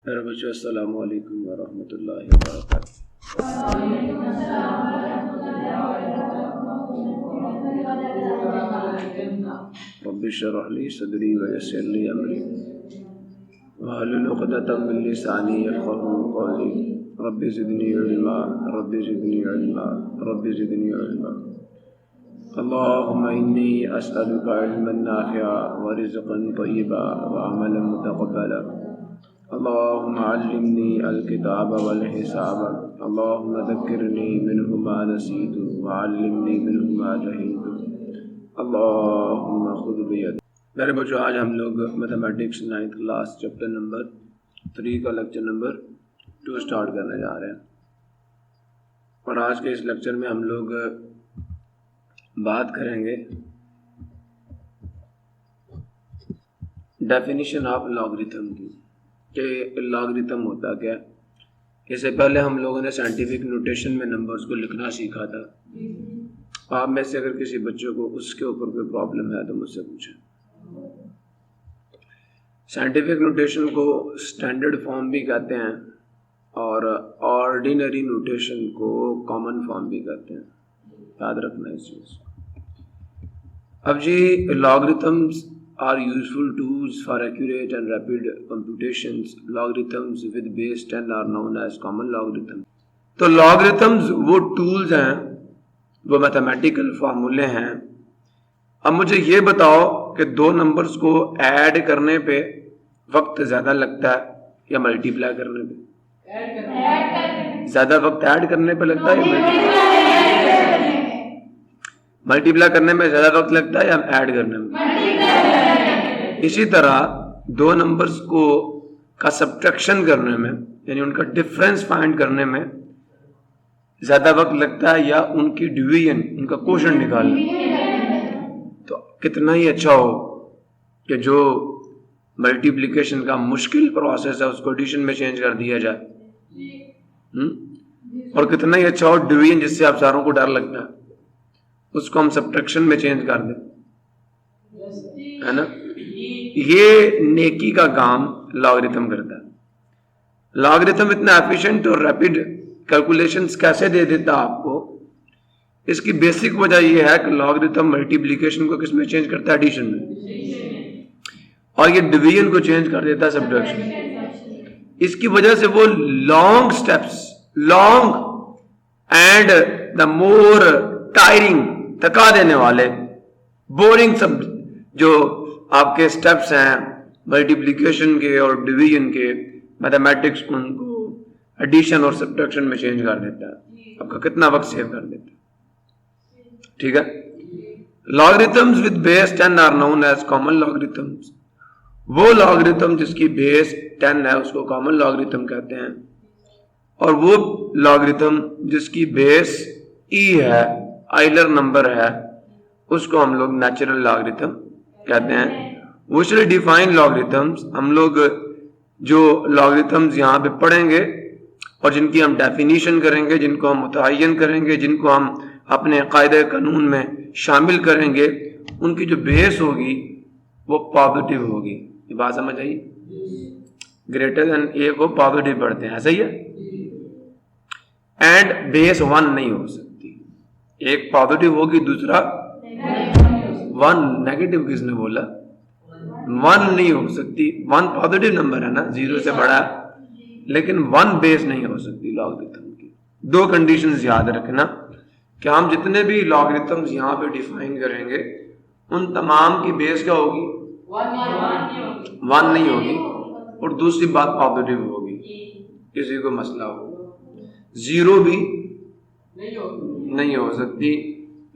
मेरे बच्चों अस्सलामु अलैकुम व रहमतुल्लाहि व बरकातुहू। रब्बि इश्रह ली सदरी व यस्सिर ली अमरी वहलुल उक़दतम मिन लिसानी यफ़क़हू क़ौली रब्बि ज़िदनी इल्मा रब्बि ज़िदनी इल्मा रब्बि ज़िदनी इल्मा। अल्लाहुम्मा इन्नी अस्अलुका इल्मन नाफ़िअ व रिज़्क़न तय्यिबा व अमलन मुतक़ब्बला। अल्लाहुम्मा अल्लिमनी अल-किताब वल हिसाब अल्लाहुम्मा ज़क्किरनी मिन्हु मा नसीतु व अल्लिमनी मिन्हु मा जहीलतु अल्लाहुम्मा खुज़ बियदी। मेरे बच्चों, आज हम लोग mathematics 9th class chapter number 3 का लेक्चर नंबर 2 स्टार्ट करने जा रहे हैं। और आज के इस लेक्चर में हम लोग बात करेंगे डेफिनेशन ऑफ लॉगरिथम की, कि लॉगरिथम होता क्या। इससे पहले हम लोगों ने साइंटिफिक नोटेशन में नंबर्स को लिखना सीखा था। आप में से अगर किसी बच्चों को उसके ऊपर कोई प्रॉब्लम है तो मुझसे पूछें। साइंटिफिक नोटेशन को स्टैंडर्ड फॉर्म भी कहते हैं और ऑर्डिनरी नोटेशन को कॉमन फॉर्म भी कहते हैं, याद रखना इस चीज़। अब जी, logarithms are useful tools for accurate and rapid computations. Logarithms with base 10 are known as common logarithms. तो logarithms वो tools हैं, वो मैथमेटिकल फार्मूले हैं। अब मुझे ये बताओ कि दो नंबर्स को ऐड करने पे वक्त ज़्यादा लगता है या मल्टीप्लाई करने पे? ज़्यादा वक्त ऐड करने पे लगता है या मल्टीप्लाई करने में ज़्यादा वक्त लगता है या ऐड करने में? इसी तरह दो नंबर्स को का सब्ट्रैक्शन करने में, यानी उनका डिफरेंस फाइंड करने में ज़्यादा वक्त लगता है या उनकी डिवीजन, उनका क्वोशंट निकालने। तो कितना ही अच्छा हो कि जो मल्टीप्लिकेशन का मुश्किल प्रोसेस है उसको एडिशन में चेंज कर दिया जाए, और कितना ही अच्छा हो डिवीजन जिससे आप सारों को डर लगता है उसको हम सब्ट्रैक्शन में चेंज कर दें, है ना। ये नेकी का काम लॉगरिथम करता है। लॉगरिथम इतना एफिशिएंट और रैपिड कैलकुलेशंस कैसे दे देता आपको, इसकी बेसिक वजह यह है कि लॉगरिथम मल्टीप्लिकेशन को किस में चेंज करता है? एडिशन में। और ये डिवीजन को चेंज कर देता है सब्ट्रैक्शन। इसकी वजह से वो long steps, long and the more tiring, थका देने वाले, बोरिंग सब जो आपके स्टेप्स हैं मल्टीप्लिकेशन के और डिवीजन के, मैथमेटिक्स उनको एडिशन और सब्ट्रैक्शन में चेंज कर देता है, आपका कितना वक्त सेव कर देता है। ठीक है। Logarithms with base 10 are known as common logarithms. वो लॉगरिथम जिसकी बेस 10 है उसको कॉमन लॉगरिथम कहते हैं, और वो लॉगरिथम जिसकी बेस ई है, आइलर नंबर है, उसको हम लोग नेचुरल लॉगरिथम कहते हैं। We shall define logarithms. हम लोग जो लॉगरिथम्स यहाँ पे पढ़ेंगे और जिनकी हम डेफिनेशन करेंगे, जिनको हम मुतय्यन करेंगे, जिनको हम अपने कायदे कानून में शामिल करेंगे, उनकी जो बेस होगी वो पॉजिटिव होगी। ये बात समझ आई? ग्रेटर देन ए को पॉजिटिव पढ़ते हैं, ऐसा ही है। एंड बेस 1 नहीं हो सकती, एक पॉजिटिव होगी दूसरा 1 नेगेटिव। किसने बोला? 1 नहीं हो सकती। 1 पॉजिटिव नंबर है ना, 0 से बड़ा, लेकिन 1 बेस नहीं हो सकती लॉगरिथम की। दो कंडीशंस याद रखना कि हम जितने भी लॉगरिथम्स यहाँ पे डिफाइन करेंगे उन तमाम की बेस क्या होगी? 1 नहीं होगी, और दूसरी बात पॉजिटिव होगी। किसी को मसला हो, 0 भी नहीं हो सकती।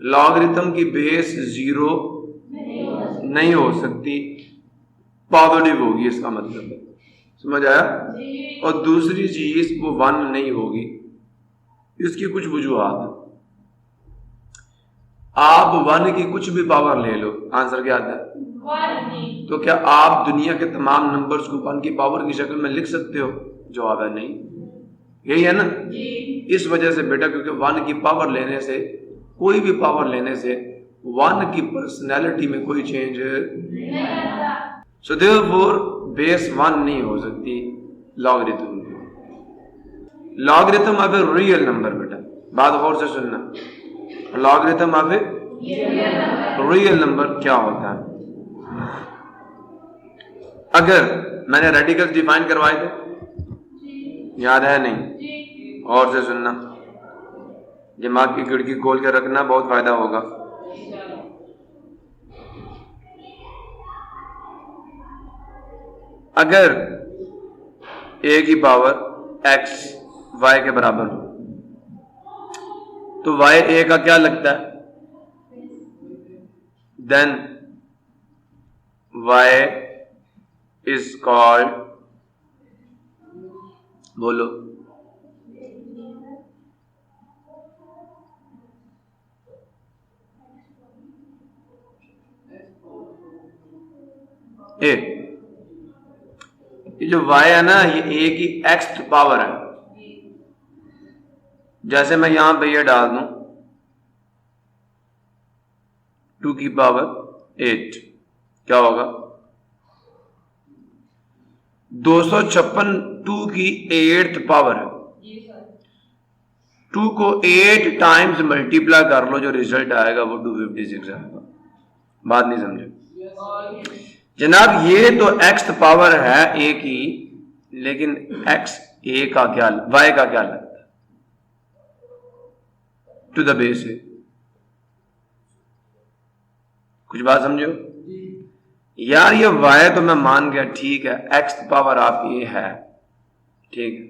लॉगरिथम की बेस 0 नहीं हो सकती, पॉजिटिव होगी, इसका मतलब है। समझ आया? और दूसरी चीज वो 1 नहीं होगी। इसकी कुछ वजूहात है। आप 1 की कुछ भी पावर ले लो, आंसर क्या आता है? 1। तो क्या आप दुनिया के तमाम नंबर्स को 1 की पावर की शक्ल में लिख सकते हो? जवाब है नहीं। यही है ना। इस वजह से बेटा, क्योंकि 1 की पावर लेने से, कोई भी पावर लेने से 1 की पर्सनैलिटी में कोई चेंज नहीं आता। सो देयरफॉर बेस 1 नहीं हो सकती। Logarithm. Logarithm of a real number, बेटा बात गौर से सुनना, logarithm of a real number क्या होता है? अगर मैंने रेडिकल्स डिफाइन करवाए थे, याद है नहीं? और से सुनना, दिमाग की खिड़की खोल के रखना, बहुत फायदा होगा। अगर a की पावर x y के बराबर हो तो y a का क्या लगता है? देन y इज कॉल्ड, बोलो, ए। ये जो y है ना, ये a की x पावर है। जैसे मैं यहां पे ये डाल दूं 2 की पावर 8, क्या होगा? 256 2 की 8th पावर है। 2 को 8 टाइम्स मल्टीप्लाई कर लो, जो रिजल्ट आएगा वो 256 आएगा। बात नहीं समझे जनाब? ये तो x पावर है a की, लेकिन x a का क्या, y का क्या लगता है? टू द बेस है। कुछ बात समझो यार? ये y तो मैं मान गया, ठीक है, x पावर आप a है, ठीक है,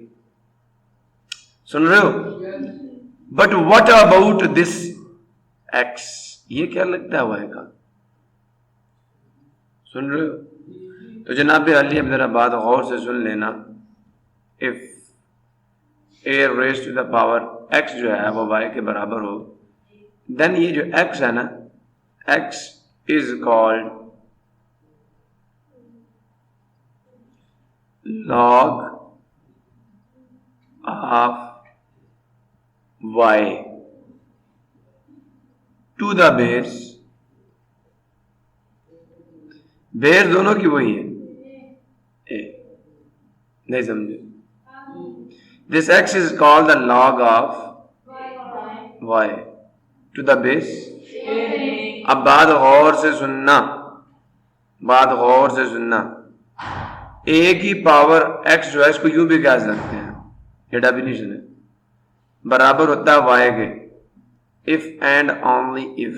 सुन रहे हो? But what about this x? ये क्या लगता है y का? सुन रहे हो? तो जनाब अली, अब जरा बात गौर से सुन लेना। If a raise to the power x जो है वो y के बराबर हो, देन ये जो x है ना, x is called log of y to the base, base दोनों की वही है ए, नहीं समझे? This x is called the log of y to the base. अब बात गौर से सुनना, बात गौर से सुनना। a की पावर x जो है, इसको यूं भी कह सकते हैं, ये डेफिनेशन है, बराबर होता है y के इफ एंड ओनली इफ।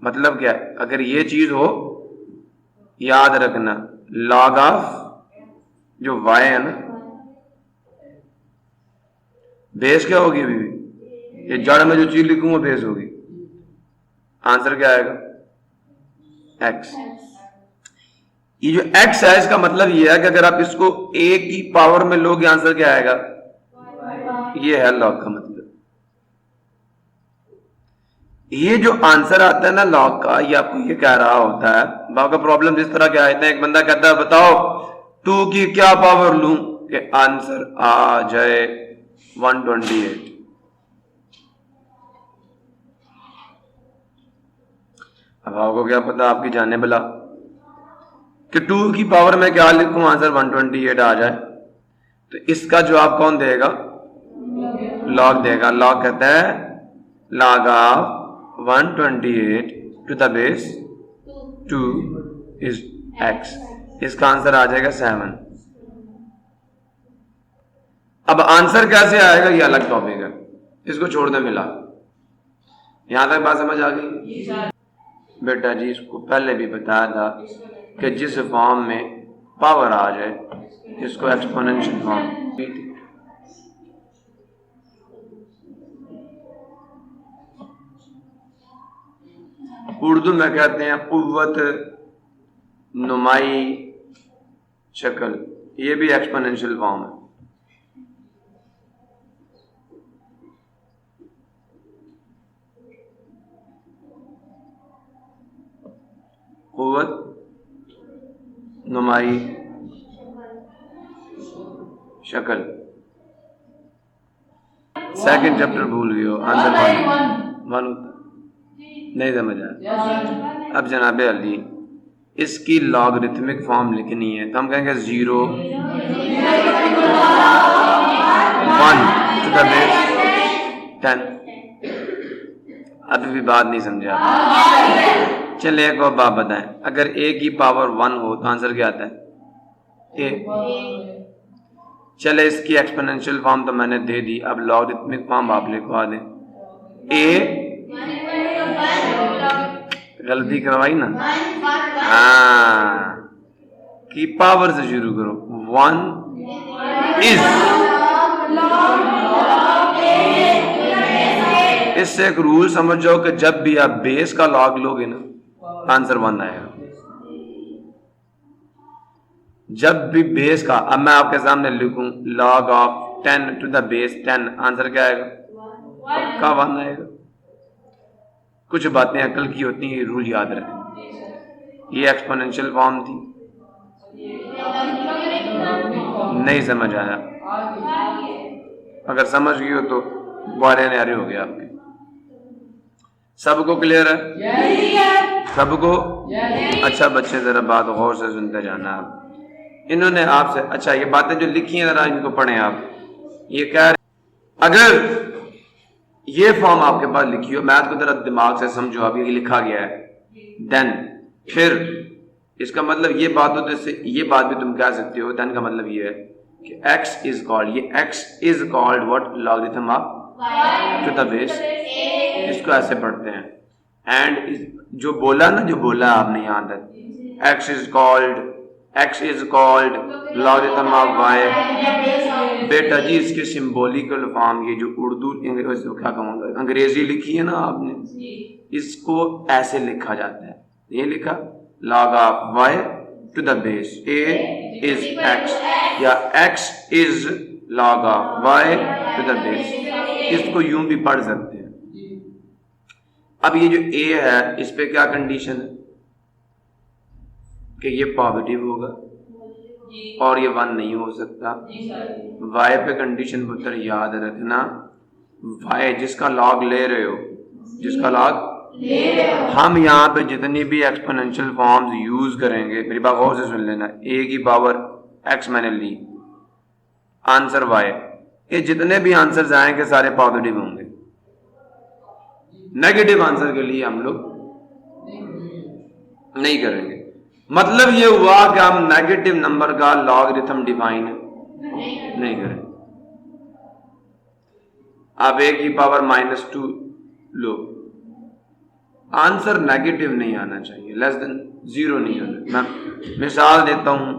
मतलब क्या है? अगर ये चीज हो, याद रखना, log ऑफ जो y है ना, बेस क्या होगी? अभी ये जड़ में जो चीज लिखूंगा बेस होगी। आंसर क्या आएगा? x। ये जो x है, इसका मतलब ये है कि अगर आप इसको a की पावर में लोगे, आंसर क्या आएगा? ये है log का मतलब। ये जो आंसर आता है ना log का, ये आपको ये कह रहा होता है, बाकी प्रॉब्लम जिस तरह के आए थे, एक बंदा कहता है बताओ 2 की क्या पावर लूं कि आंसर आ जाए 128। अब आपको क्या पता, आपकी जाने भला कि 2 की पावर में क्या लिखूं, आंसर 128 आ जाए। तो इसका जवाब कौन देगा? लॉग देगा। लॉग कहता है log of 128 to the base 2 is x। इसका आंसर आ जाएगा 7। अब आंसर कैसे आएगा ये अलग टॉपिक है, इसको छोड़ दे मिला। यहां तक बात समझ आ गई? बेटा जी इसको पहले भी बताया था कि जिस फॉर्म में पावर आ जाए इसको एक्सपोनेंशियल फॉर्म, उर्दू में कहते हैं कुव्वत नुमाई शक्ल, ये भी एक्सपोनेंशियल फॉर्म है। कुव्वत नुमाई शक्ल। सेकंड चैप्टर भूल गए हो, आंसर वन नहीं समझ आया। अब जनाबे अली इसकी लॉगरिथमिक फॉर्म लिखनी है तो हम कहेंगे 0 1 टू द बेस 10। अभी भी बात नहीं समझा आप। चलिए एक और बात बताएं, अगर a की पावर 1 हो तो आंसर क्या आता है? a। चले इसकी एक्सपोनेंशियल फॉर्म तो मैंने दे दी, अब लॉगरिथमिक फॉर्म आप लिखवा दें। a गलती करवाई ना, हाँ, की पावर से शुरू करो। 1 इज, इससे एक रूल समझ जाओ कि जब भी आप बेस का लॉग लोगे ना आंसर 1 आएगा। जब भी बेस का, अब मैं आपके सामने लिखूं log of 10 to the base 10, answer क्या आएगा? पक्का 1 आएगा। कुछ बातें अकल की होती हैं, रूल याद रखें। ये एक्सपोनेंशियल फॉर्म थी, नहीं समझ आया? अगर समझ गई हो तो बारे न्यारे हो गया आपके। सबको क्लियर है? सबको? अच्छा बच्चे जरा बात गौर से सुनते जाना आप। इन्होंने आपसे, अच्छा ये बातें जो लिखी हैं जरा इनको पढ़ें आप। ये क्या है, अगर ये फॉर्म आपके पास लिखी हो, मैथ को जरा दिमाग से समझो, अभी ये लिखा गया है, देन फिर इसका मतलब ये बात हो, जैसे ये बात भी तुम कह सकते हो, देन का मतलब ये है कि x इज कॉल्ड, ये x is called what? Logarithm of to the base. इसको ऐसे पढ़ते हैं। एंड जो बोला ना, जो बोला आपने यहां तक, x is called logarithm of y। बेटा जी इसके सिंबॉलिकल फॉर्म, ये जो उर्दू क्या कहूँगा अंग्रेजी लिखी है ना आपने, इसको ऐसे लिखा जाता है। ये लिखा log of y to the base a is x, या x is log of y to the base, इसको यूं भी पढ़ सकते हैं। अब ये जो a है, इस पे क्या कंडीशन है कि ये पॉजिटिव होगा और ये 1 नहीं हो सकता। y पे कंडीशन पुत्र याद रखना, y जिसका लॉग ले रहे हो, जिसका लॉग हम यहाँ पे जितनी भी एक्सपोनेंशियल फॉर्म्स यूज करेंगे, मेरी बात गौर से सुन लेना, a की पावर x मैंने ली, आंसर y, ये जितने भी आंसर्स आएंगे सारे पॉजिटिव होंगे। नेगेटिव आंसर के लिए हम लोग नहीं करेंगे। मतलब ये हुआ कि हम नेगेटिव नंबर का लॉगरिथम डिफाइन नहीं करें। आप a की पावर -2 लो, आंसर नेगेटिव नहीं आना चाहिए, लेस देन 0 नहीं होना। मैं मिसाल देता हूं,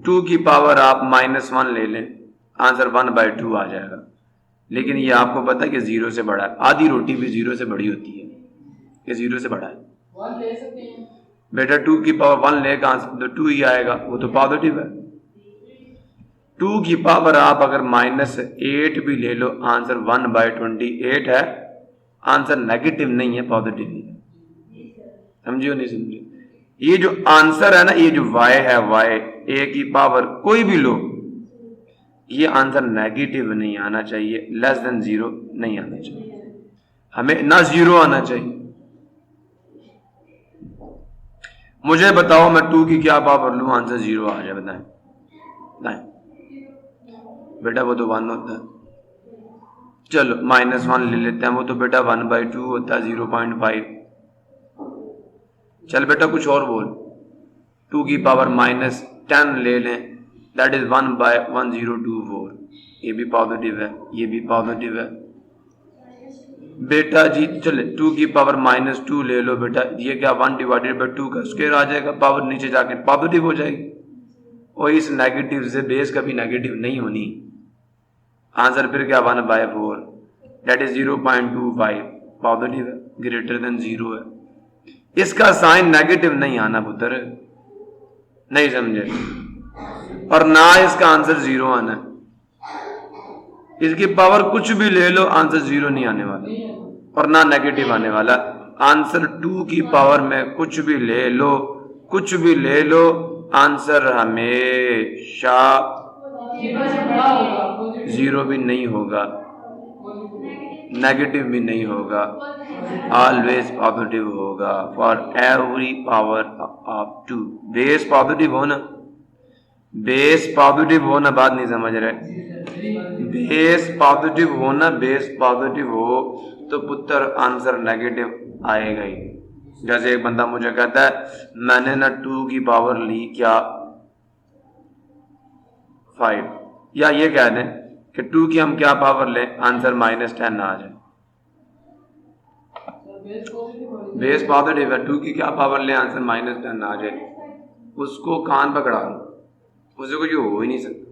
2 की पावर आप -1 ले लें, आंसर 1/2 आ जाएगा। लेकिन ये आपको पता है कि 0 से बड़ा है। आधी रोटी भी 0 से बड़ी होती है, ये 0 से बड़ा है। 1 ले सकते हैं बेटा, 2 की पावर 1 लेगा आंसर तो 2 ही आएगा, वो तो पॉजिटिव है। 2 की पावर आप अगर -8 भी ले लो, आंसर 1/28 है, आंसर नेगेटिव नहीं है, पॉजिटिव ही है। समझियो नहीं समझियो? ये जो आंसर है ना, ये जो y है, y a की पावर कोई भी लो, ये आंसर नेगेटिव नहीं आना चाहिए, लेस देन 0 नहीं आना चाहिए, हमें ना 0 आना चाहिए। मुझे बताओ मैं 2 की क्या पावर लूं, आंसर 0 आ जाए, बताएं बताएं बेटा? वो तो 1 होता है। चलो -1 ले लेते हैं, वो तो बेटा 1/2 होता है, 0.5। चल बेटा कुछ और बोल, 2 की पावर -10 ले लें, दैट इज 1/1024। ये भी पॉजिटिव है, ये भी पॉजिटिव है। बेटा जी चले 2 की पावर -2 ले लो बेटा, ये क्या 1/2 का स्क्वायर आ जाएगा, पावर नीचे जाके पॉजिटिव हो जाएगी। और इस नेगेटिव से बेस कभी नेगेटिव नहीं होनी, आंसर फिर क्या 1/4, दैट इज 0.25, पॉजिटिव है, ग्रेटर देन 0 है। इसका साइन नेगेटिव नहीं आना पुत्र, नहीं समझे? और ना इसका आंसर 0 आना है। इसकी पावर कुछ भी ले लो, आंसर 0 नहीं आने वाला और ना नेगेटिव आने वाला। आंसर 2 की पावर में कुछ भी ले लो, कुछ भी ले लो, आंसर हमेशा 0 भी नहीं होगा, नेगेटिव भी नहीं होगा, ऑलवेज पॉजिटिव होगा for every power of 2। Base positive हो ना, बेस पॉजिटिव हो ना, बात नहीं समझ रहे। बेस पॉजिटिव हो ना, बेस पॉजिटिव हो तो पुत्र आंसर नेगेटिव आएगा ही। जैसे एक बंदा मुझे कहता है मैंने ना 2 की पावर ली क्या 5, या ये कह दें कि 2 की हम क्या पावर लें, आंसर -10 आ जाए। बेस पॉजिटिव है, 2 की क्या पावर लें, आंसर -10 आ जाए। उसको कान पकड़ा लो, उसे कुछ हो ही नहीं सकता।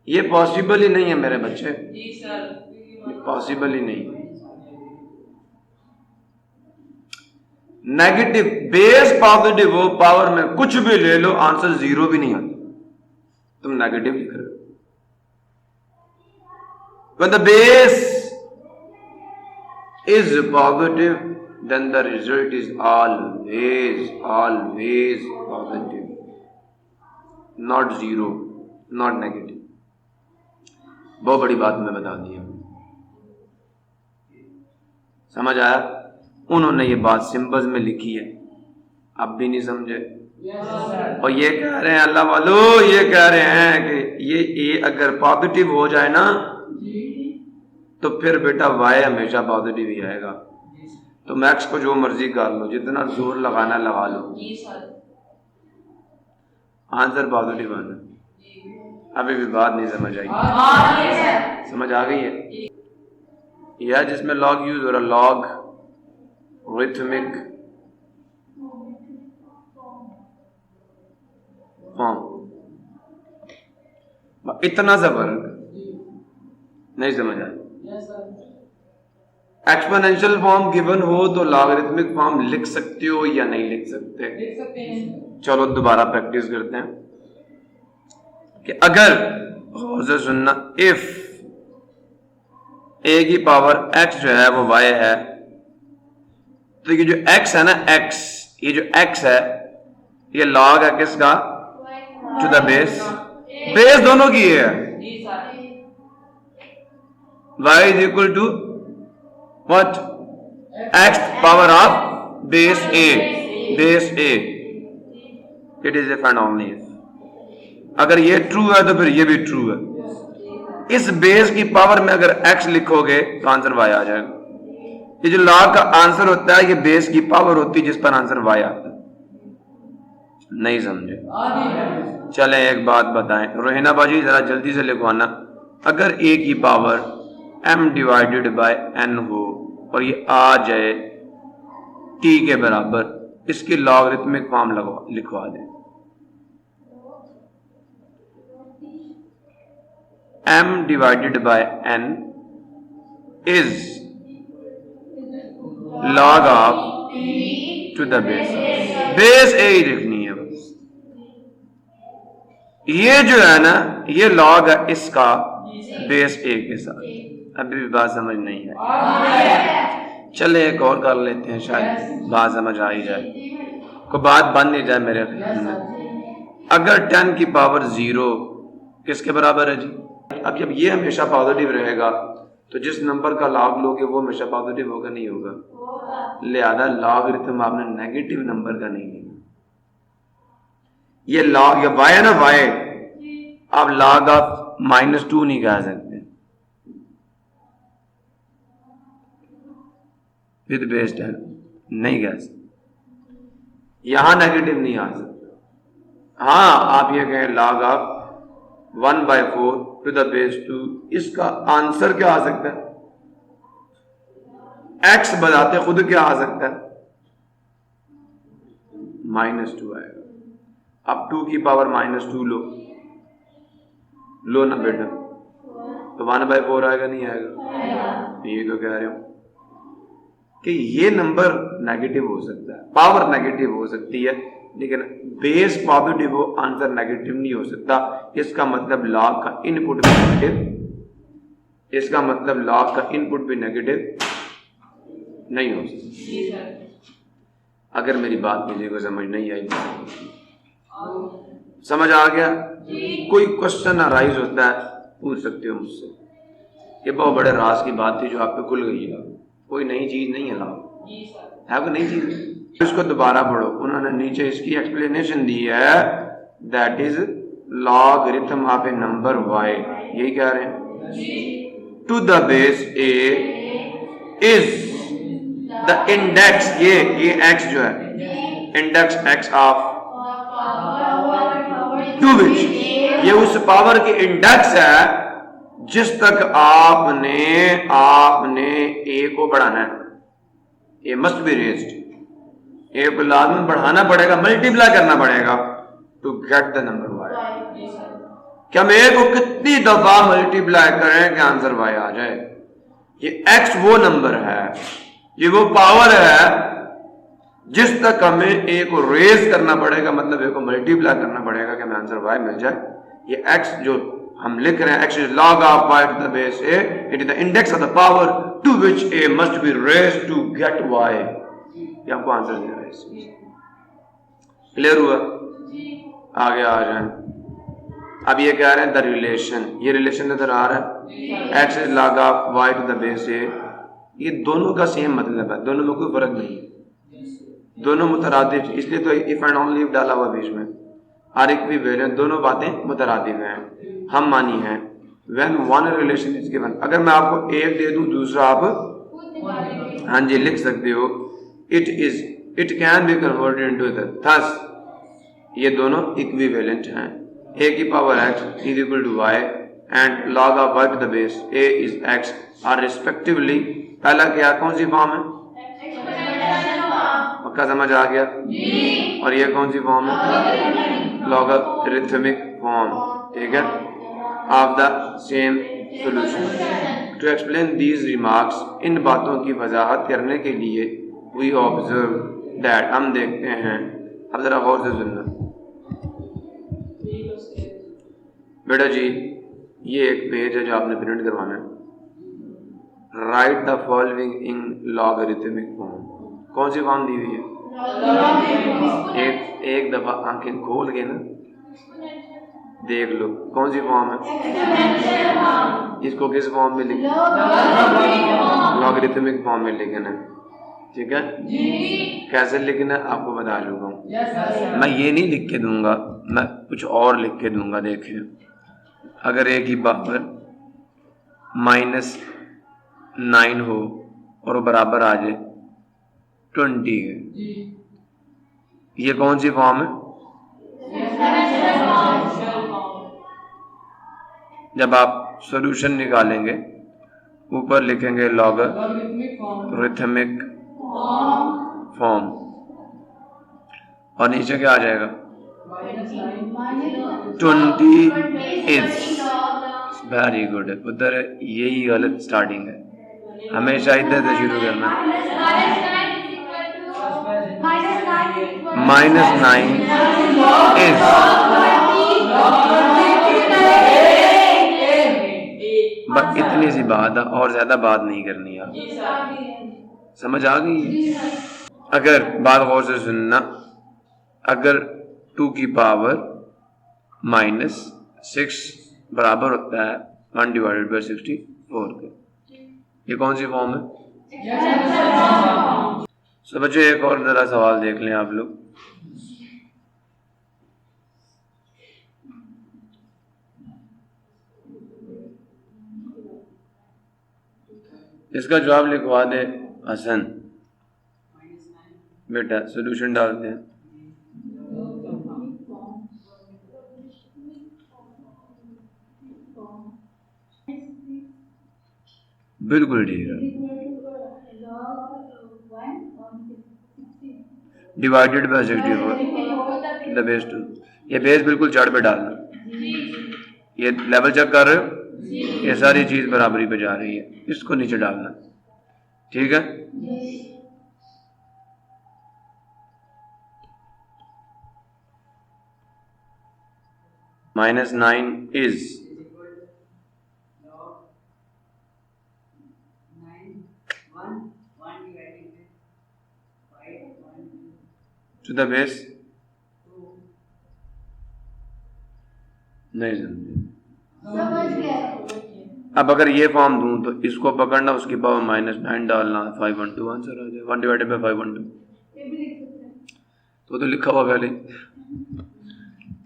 ये पॉसिबल ही नहीं है मेरे बच्चे, पॉसिबल ही नहीं। नेगेटिव बेस पॉजिटिव हो, पावर में कुछ भी ले लो, आंसर 0 भी नहीं आता, तुम नेगेटिव लिख रहे हो। When the base is positive, then the result is always positive, not 0, not negative। बहुत बड़ी बात मैं बता दी है, समझ आया? उन्होंने ये बात सिंबल्स में लिखी है, अब भी नहीं समझे। और ये कह रहे हैं अल्लाह वालो, ये कह रहे हैं कि ये अगर पॉजिटिव हो जाए ना तो फिर बेटा वाई हमेशा पॉजिटिव ही आएगा। तो मैक्स को जो मर्जी कर लो, जितना जोर लगाना लगा लो, आंसर पॉजिटिव आना। अभी भी बात नहीं समझ आई? समझ आ गई है? यह जिसमें लॉग यूज हो रहा, लॉग रिथमिक फॉर्म, इतना सा फर्क नहीं समझ आया। एक्सपोनेंशियल फॉर्म गिवन हो तो लॉगरिथमिक फॉर्म लिख सकते हो या नहीं लिख सकते? लिख सकते हैं। चलो दोबारा प्रैक्टिस करते हैं कि अगर गौर से सुनना, इफ ए की पावर x जो है वो y है, तो ये जो x है ना, x, ये जो x है ये log है किसका? टू द बेस, बेस दोनों की है। y is equal to what? x power of base a, base a। It is if and only if. अगर ये ट्रू है तो फिर ये भी ट्रू है। इस बेस की पावर में अगर x लिखोगे तो आंसर y आ जाएगा। ये जो लॉग का आंसर होता है ये बेस की पावर होती है जिस पर आंसर y आता है। नहीं समझे? चले एक बात बताएं, रोहिना बाजी जरा जल्दी से लिखवाना। अगर a की power m divided by n हो और ये आ जाए t के बराबर, इसकी लॉगरिथमिक फॉर्म लिखवा दें। m divided by n is log of to the base, base a ही लिखनी है बस। ये जो है ना, ये log है इसका बेस a के साथ। अभी भी बात समझ नहीं है? चले एक और कर लेते हैं, शायद बात समझ आ ही जाए, को बात बन नहीं जाए मेरे ख्याल में। अगर 10 की पावर 0 किसके बराबर है जी? अब जब ये हमेशा पॉजिटिव रहेगा तो जिस नंबर का लॉग लोगे वो हमेशा पॉजिटिव होगा नहीं होगा? लिहाजा लॉगरिथम आपने नेगेटिव नंबर का नहीं लेना। ये लॉग या y है ना, y, आप लॉग ऑफ -2 नहीं कह सकते विद बेस 10, नहीं कह सकते। यहां नेगेटिव नहीं आ सकता। हाँ, आप ये कहें log of 1/4 to the base 2, इसका आंसर क्या आ सकता है? x बताते खुद क्या आ सकता है? -2 आएगा। अब 2 की पावर -2 लो ना बेटा, तो 1/4 आएगा नहीं आएगा? ये तो कह रहे हो कि ये नंबर नेगेटिव हो सकता है, पावर नेगेटिव हो सकती है, लेकिन बेस पॉजिटिव हो, आंसर नेगेटिव नहीं हो सकता। इसका मतलब लॉग का इनपुट भी नेगेटिव, इसका मतलब लॉग का इनपुट भी नेगेटिव नहीं हो सकता। अगर मेरी बात किसी को समझ नहीं आई, समझ आ गया? कोई क्वेश्चन अराइज होता है पूछ सकते हो मुझसे। ये बहुत बड़े राज की बात थी जो आप पे खुल गई है। कोई नई चीज नहीं है है कोई नई चीज। इसको दोबारा पढ़ो, उन्होंने नीचे इसकी एक्सप्लेनेशन दी है, that is logarithm of a number y, यही कह रहे हैं, to the base a is the index, ये x जो है index x of to which, ये उस पावर की इंडेक्स है जिस तक आपने a को बढ़ाना है। ये मस्ट बी रेज्ड, ए को लाजमी बढ़ाना पड़ेगा, मल्टीप्लाई करना पड़ेगा to get the number y। क्या हम ए को कितनी दफा मल्टीप्लाई करें कि आंसर y आ जाए? ये x वो नंबर है, ये वो पावर है जिस तक हमें ए को रेज करना पड़ेगा, मतलब ए को मल्टीप्लाई करना पड़ेगा कि हमें आंसर y मिल जाए। ये x जो हम लिख रहे हैं, x is log of y to the base a, it is the index of the power to which a must be raised to get y। ये आपको आंसर दे रहा है इसमें। क्लियर हुआ? आगे आ जाए। अब ये कह रहे हैं द रिलेशन, ये रिलेशन नजर आ रहा है, x is log of y to the base a, ये दोनों का सेम मतलब है, दोनों में कोई फर्क नहीं है, दोनों मुतरादिफ, इसलिए तो इफ एंड ओनली डाला हुआ बीच में, और इक्विवेलेंट, दोनों बातें मुतरादिफ हैं, हम मानी हैं। When one relation is given, अगर मैं आपको एक दे दूं दूसरा आप हाँ जी लिख सकते हो, it can be converted into thus, ये दोनों इक्विवेलेंट हैं। a की power x is equal to y and log of y to the base a is x are respectively, पहला क्या कौन सी फॉर्म है? पक्का समझ आ गया? और ये कौन सी फॉर्म है? लॉगरिथमिक फॉर्म, ठीक है, of the same solution. To explain these remarks, इन बातों की वजाहत करने के लिए, वी ऑब्जर्व दैट, हम देखते हैं, अब जरा गौर से सुनना बेटा जी, ये एक पेज है जो आपने प्रिंट करवाना है। Right the following in logarithmic form, कौन सी फॉर्म दी हुई है? एक दफा आंखें खोल के ना देख लो कौन सी फॉर्म है। इसको किस फॉर्म में लिखना? लॉगरिथमिक फॉर्म में लिखना है, ठीक है जी। कैसे लिखना है आपको बता चुका हूँ। मैं ये नहीं लिख के दूंगा, मैं कुछ और लिख के दूंगा। देखिए, अगर a की पावर -9 हो और वो बराबर आ जाए 20 के, ये कौन सी फॉर्म है? जब आप सॉल्यूशन निकालेंगे ऊपर लिखेंगे लॉगरिथमिक फॉर्म और नीचे क्या आ जाएगा? 20 इज वेरी गुड। उधर यही गलत स्टार्टिंग है, हमेशा इधर से शुरू करना। -9 इज, बस इतनी सी बात है और ज्यादा बात नहीं करनी है। समझ आ गई? अगर बात गौर से सुनना, अगर 2 की पावर -6 बराबर होता है 1/64 के, ये कौन सी फॉर्म है? समझो। एक और जरा सवाल देख लें आप लोग। इसका जवाब लिखवा दे हसन बेटा, सॉल्यूशन डालते हैं। बिल्कुल ठीक है, डिवाइडेड बाय 64 द बेस 2। ये बेस बिल्कुल जड़ पे डालना, ये लेवल चेक कर रहे हो, ये सारी चीज बराबरी पे जा रही है, इसको नीचे डालना, ठीक है। -9 इज टू द बेस, नहीं समझे? अब अगर ये फॉर्म दूं तो इसको पकड़ना, उसकी पावर -9 डालना, 512 आंसर आ जाए, 1 डिवाइडेड बाय 512। तो लिखा हुआ पहले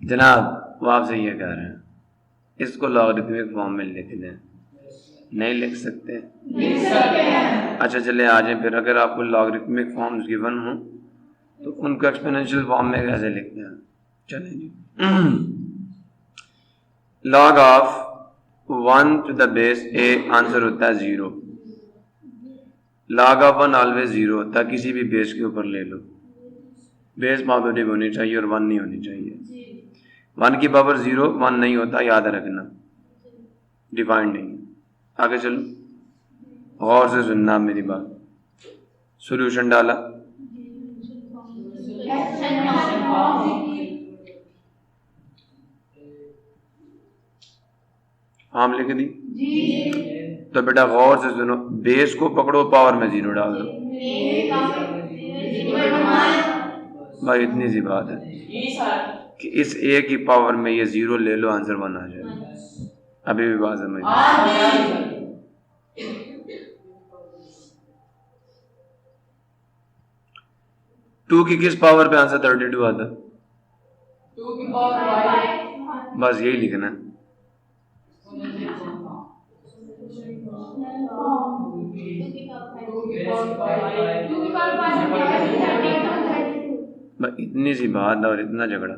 जनाब, वो आपसे ये कह रहे हैं इसको लॉगरिथमिक फॉर्म में लिख दें। नहीं लिख सकते? अच्छा चले आ जाए फिर। अगर आपको लॉगरिथमिक फॉर्म्स गिवन हो तो उनको एक्सपोनेंशियल फॉर्म में कैसे लिखते हैं? चलें जी। Log of 1 to the base a answer होता है 0। लॉग ऑफ 1 ऑलवेज 0 होता है, किसी भी बेस के ऊपर ले लो। बेस पॉजिटिव होनी चाहिए और 1 नहीं होनी चाहिए। 1 की पावर 0 1 नहीं होता, याद रखना, डिफाइंड नहीं। आगे चलो, गौर से सुनना मेरी बात। सॉल्यूशन डाला, फॉर्म लिख दी। तो बेटा गौर से सुनो, बेस को पकड़ो, पावर में 0 डाल दो। भाई इतनी सी बात है कि इस a की पावर में ये 0 ले लो, आंसर 1 आ जाएगा। अभी भी बात समझ। 2 की किस पावर पे आंसर 32 आता? 2 की पावर, बस यही लिखना है। इतनी सी बात और इतना झगड़ा।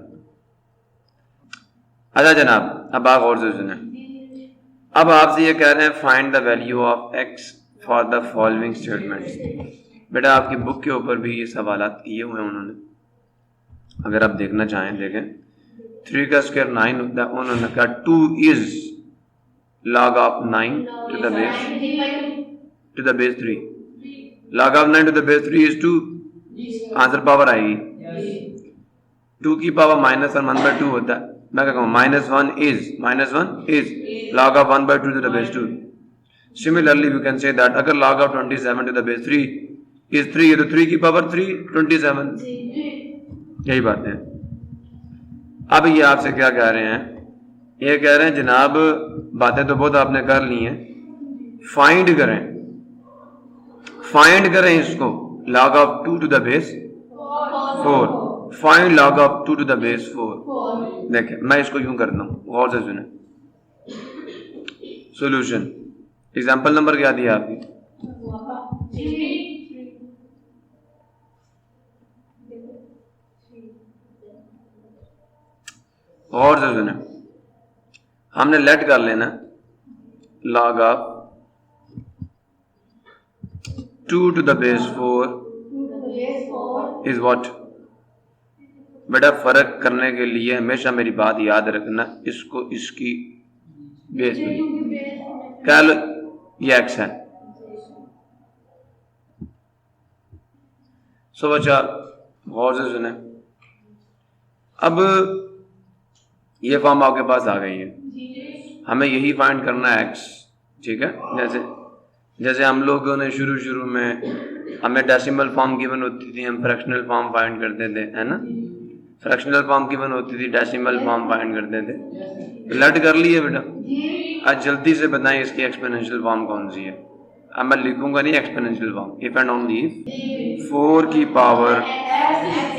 अच्छा जनाब, अब आप और से सुने। अब आपसे ये कह रहे हैं find the value of x for the following statements. बेटा आपकी बुक के ऊपर भी ये सवालात किए हुए हैं उन्होंने, अगर आप देखना चाहें देखें। 3 का स्क्वायर 9 होता है, उन्होंने कहा 2 is log of 9 to the base 3। log of 9 to the base 3 is 2, answer power आएगी। 2 की पावर -1/2 होता है। मैं क्या कहूँ, -1 is log of 1/2 to the base 2। Similarly we can say that अगर log of 27 to the base 3 is 3 है तो 3 की पावर 3 27। यही बात है। अब ये आपसे क्या कह रहे हैं? ये कह रहे हैं जनाब बातें तो बहुत आपने कर ली हैं, फाइंड करें इसको, log of 2 to the base 4। Find log of 2 to the base 4। देखें मैं इसको यूं करता हूं, गौर से सुने। सॉल्यूशन, एग्जांपल नंबर क्या दिया आपकी? गौर से सुने, हमने लेट कर लेना log of 2 to the base 4 is what? बेटा फर्क करने के लिए हमेशा मेरी बात याद रखना, इसको इसकी बेस में कह लो, ये x है। सो बच्चा गौर से सुने, अब ये फॉर्म आपके पास आ गई है, हमें यही फाइंड करना है x, ठीक है। जैसे हम लोगों ने शुरू में हमें डेसिमल फॉर्म गिवन होती थी, हम फ्रैक्शनल फॉर्म फाइंड करते थे, है ना। फ्रैक्शनल फॉर्म गिवन होती थी, डेसिमल फॉर्म फाइंड करते थे। लेट कर लिए बेटा, आज जल्दी से बताएं इसकी एक्सपोनेंशियल फॉर्म कौन सी है। अब मैं लिखूंगा नहीं exponential form, if and only if 4 की पावर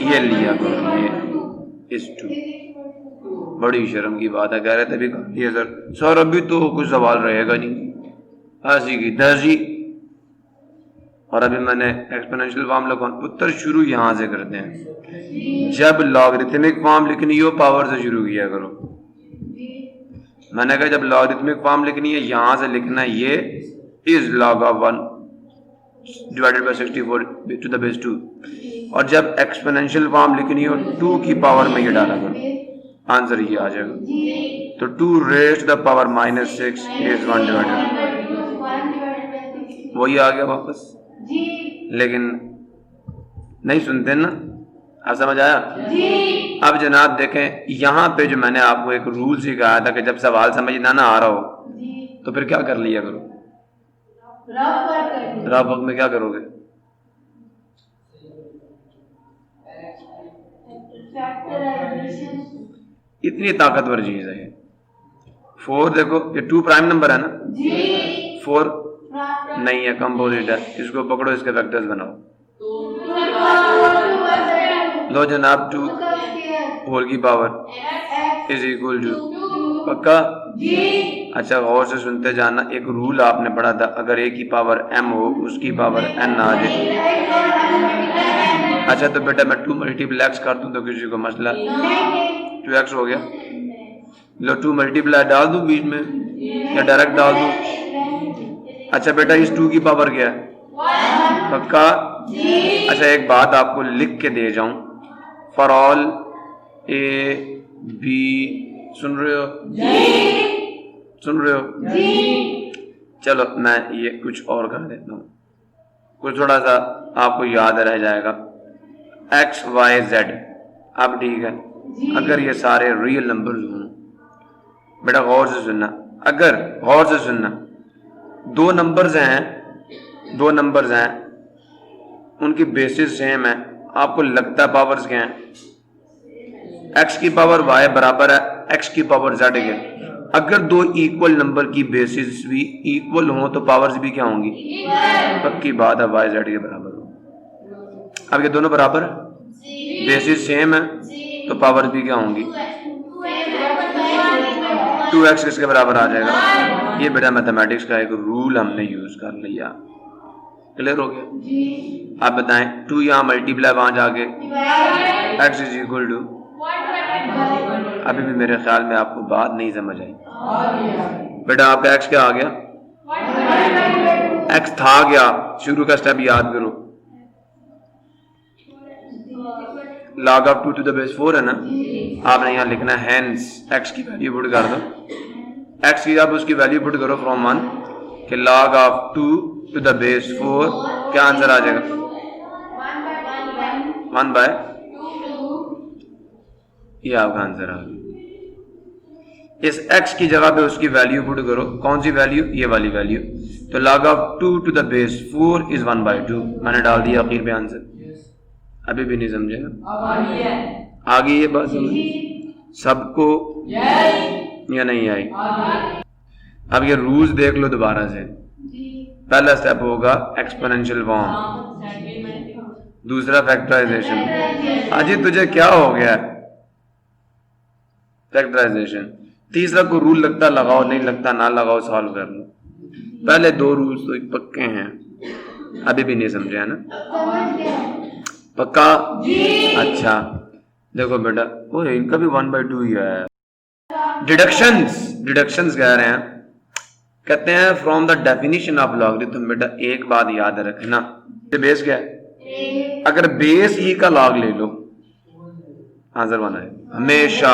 ये लिया करो, ये इस 2। बड़ी शर्म की बात है, कह रहे थे भी ये सर अभी तो कुछ सवाल रहेगा नहीं, हंसी की तहसी। और अभी मैंने एक्सपोनेंशियल फॉर्म लिखा, उत्तर शुरू यहां से करते हैं। जब लॉगरिथमिक फॉर्म लिखनी हो पावर से शुरू किया करो। मैंने कहा जब लॉगरिथमिक फॉर्म लिखनी है यहां से लिखना, ये is log of 1 divided by 64 to the base 2। और जब एक्सपोनेंशियल फॉर्म लिखनी हो 2 की पावर में ये डाला करो, आंसर ये आ जाएगा। तो 2 raised to the power -6 is 1 divided, वही आ गया वापस। लेकिन नहीं सुनते ना, आप समझ आया? अब जनाब देखें, यहां पे जो मैंने आपको एक रूल सिखाया था कि जब सवाल समझ ना आ रहा हो तो फिर क्या कर लिया करो, रफ वर्क में क्या करोगे? इतनी ताकतवर चीज है ये। 4 देखो ये 2 प्राइम नंबर है ना, 4 नहीं है, कंपोजिट है, इसको पकड़ो, इसके फैक्टर्स बनाओ। लो जनाब 2 होल की पावर इज इक्वल टू, पक्का? अच्छा गौर से सुनते जाना, एक रूल आपने पढ़ा था, अगर a की पावर m हो उसकी पावर n आ जाए। अच्छा तो बेटा मैं 2 मल्टीप्लाई x कर दूं तो किसी को मसला? 2x हो गया। लो 2 मल्टीप्लाई डाल दूं बीच में या डायरेक्ट डाल दूं? अच्छा बेटा इस 2 की पावर क्या है? पक्का? अच्छा एक बात आपको लिख के दे जाऊं, फॉर ऑल a b, सुन रहे हो? सुन रहे हो? चलो मैं ये कुछ और कर देता हूँ, कुछ थोड़ा सा आपको याद रह जाएगा। x y z, अब ठीक है, अगर ये सारे रियल नंबर्स हों, बेटा गौर से सुनना, अगर गौर से सुनना, दो नंबर्स हैं उनकी बेसिस सेम है, आपको लगता है पावर्स क्या हैं? x की पावर y बराबर है x की पावर z के। अगर दो इक्वल नंबर की बेसिस भी इक्वल हो तो पावर्स भी क्या होंगी? पक्की बात है, y z के बराबर हो। अब ये दोनों बराबर है, बेसिस सेम है तो पावर्स भी क्या होंगी? 2x किसके बराबर आ जाएगा? ये बेटा मैथमेटिक्स का एक रूल हमने यूज कर लिया। क्लियर हो गया? आप बताएं 2 यहाँ मल्टीप्लाई वहां जाके x इज इक्वल टू, अभी भी मेरे ख्याल में आपको बात नहीं समझ आई। बेटा आपका x क्या आ गया? x था क्या? शुरू का स्टेप याद करो, log of 2 to the base 4 है ना, आपने यहाँ लिखना है hence x की वैल्यू पुट कर दो, x की आप उसकी वैल्यू पुट करो फ्रॉम 1 कि log of 2 to the base 4, क्या आंसर आ जाएगा? 1 by, ये आपका आंसर आ गया। इस x की जगह पे उसकी वैल्यू पुट करो, कौन सी वैल्यू? ये वाली वैल्यू, तो log of 2 to the base 4 is 1 by 2, मैंने डाल दिया आखिर पे आंसर। अभी भी नहीं समझे ना? आ गई ये बात समझ सबको या नहीं आई? अब ये रूल्स देख लो दोबारा से। पहला स्टेप होगा एक्सपोनेंशियल फॉर्म, दूसरा फैक्टराइजेशन। अजी तुझे क्या हो गया? फैक्टराइजेशन। तीसरा को रूल लगता लगाओ, नहीं लगता ना लगाओ, सॉल्व कर लो। पहले दो रूल्स तो पक्के हैं, अभी भी नहीं समझे है ना? पक्का? अच्छा देखो बेटा, वो इनका भी 1 by 2 ही है। डिडक्शंस कह रहे हैं, कहते हैं from the definition of logarithm. बेटा एक बात याद रखना, बेस क्या है? अगर बेस ही का लॉग ले लो आंसर 1 है हमेशा।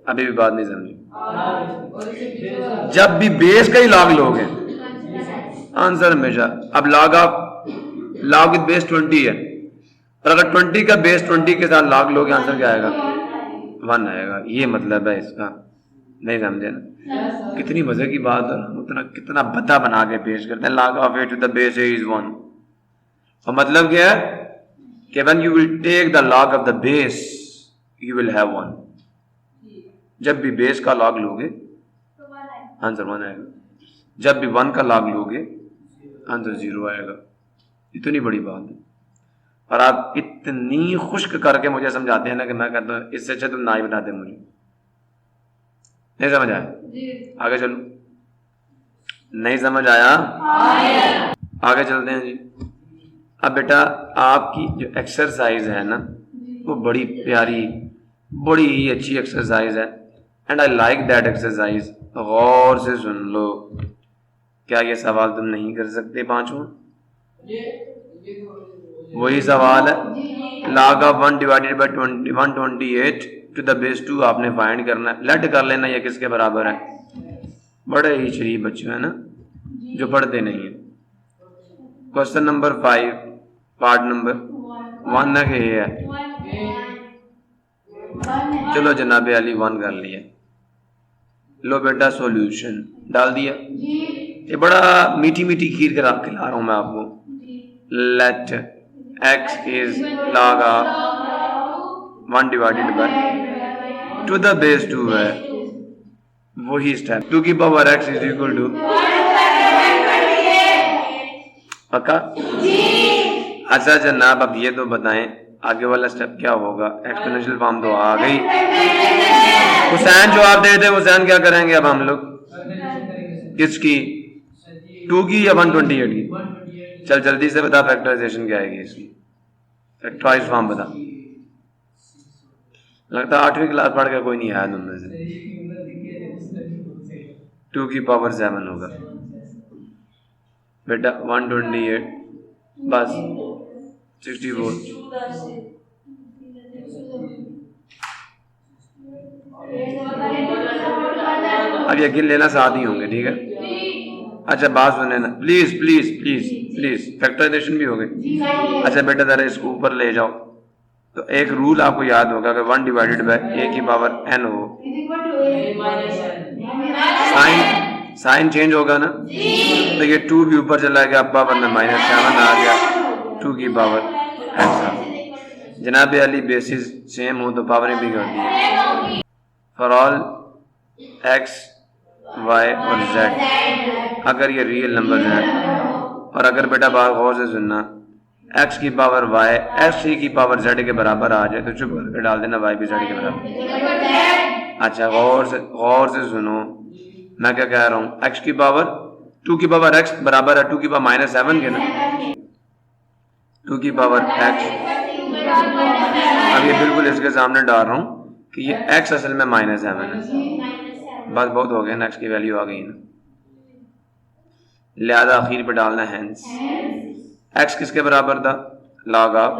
अभी भी बात नहीं समझी? जब भी बेस का ही लॉग लोगे आंसर हमेशा। अब लॉग विद बेस 20 है, और अगर 20 का बेस 20 के साथ लॉग लोगे आंसर क्या आएगा? 1 आएगा। ये मतलब है इसका, नहीं समझे ना? कितनी मजे की बात है, उतना कितना बता बना के पेश करते हैं। log of a to the base a is 1, और मतलब क्या है कि when you will take the log of the base you will have 1। जब भी बेस का लॉग लोगे आंसर 1 आएगा, जब भी 1 का लॉग लोगे आंसर 0 आएगा। इतनी बड़ी बात है, और आप इतनी खुश्क करके मुझे समझाते हैं ना कि मैं कहता हूँ इससे अच्छा तुम ना ही बताते मुझे। नहीं समझ आया? आगे चलो। नहीं समझ आया? आगे चलते हैं जी। अब बेटा आपकी जो एक्सरसाइज है ना, वो बड़ी प्यारी, बड़ी ही अच्छी एक्सरसाइज है, and I like that exercise. गौर से सुन लो। क्या ये सवाल तुम नहीं कर सकते पांचों? वही सवाल है, log of 1 divided by 128 to the base 2 आपने फाइंड करना है। लेट कर लेना ये किसके बराबर है। बड़े ही शरीफ बच्चे हैं ना जो पढ़ते नहीं है। क्वेश्चन नंबर 5 पार्ट नंबर 1 ना के है। चलो जनाबे अली 1 कर लिया। लो बेटा सॉल्यूशन डाल दिया। ये बड़ा मीठी मीठी खीर खिला रहा हूं मैं आपको। Let x is log of 1 divided by to the base 2 है। वही स्टेप 2 की power x is equal to पक्का। अच्छा जनाब अब ये तो बताएं आगे वाला स्टेप क्या होगा। एक्सपोनेंशियल फॉर्म तो आ गई। हुसैन जवाब दे दे। हुसैन क्या करेंगे अब हम लोग किसकी 2 की या 128 की। चल जल्दी से बता फैक्टराइजेशन क्या आएगी इसकी। फैक्टराइज फॉर्म बता। लगता है 8वीं क्लास पढ़ के कोई नहीं आया तुम में से। 2 की पावर 7 होगा बेटा 128 बस 64। अब यकीन लेना साथ ही होंगे ठीक है। अच्छा बात सुने ना please please please please factorization भी हो गई। अच्छा बेटा जरा इसको ऊपर ले जाओ। तो एक रूल आपको याद होगा कि 1 डिवाइडेड बाय a की पावर n हो साइन चेंज होगा ना। तो ये 2 भी ऊपर चला गया पावर में -7 आ गया 2 की पावर x। जनाब अली बेसिस सेम हो तो पावरें भी कर दी फॉर ऑल x y और z अगर ये रियल नंबर हैं। और अगर बेटा बात गौर से सुनना x की पावर y x की पावर z के बराबर आ जाए तो चुप करके डाल देना y भी z के बराबर। अच्छा गौर से सुनो मैं क्या कह रहा हूँ। x की पावर 2 की पावर x बराबर है 2 की पावर -7 के ना 2 की पावर x। अब ये बिल्कुल इसके सामने डाल रहा हूँ कि ये x असल में -7 है। बस बहुत हो गया ना x की वैल्यू आ गई ना लिहाजा आखिर पे डालना है x किसके बराबर था log ऑफ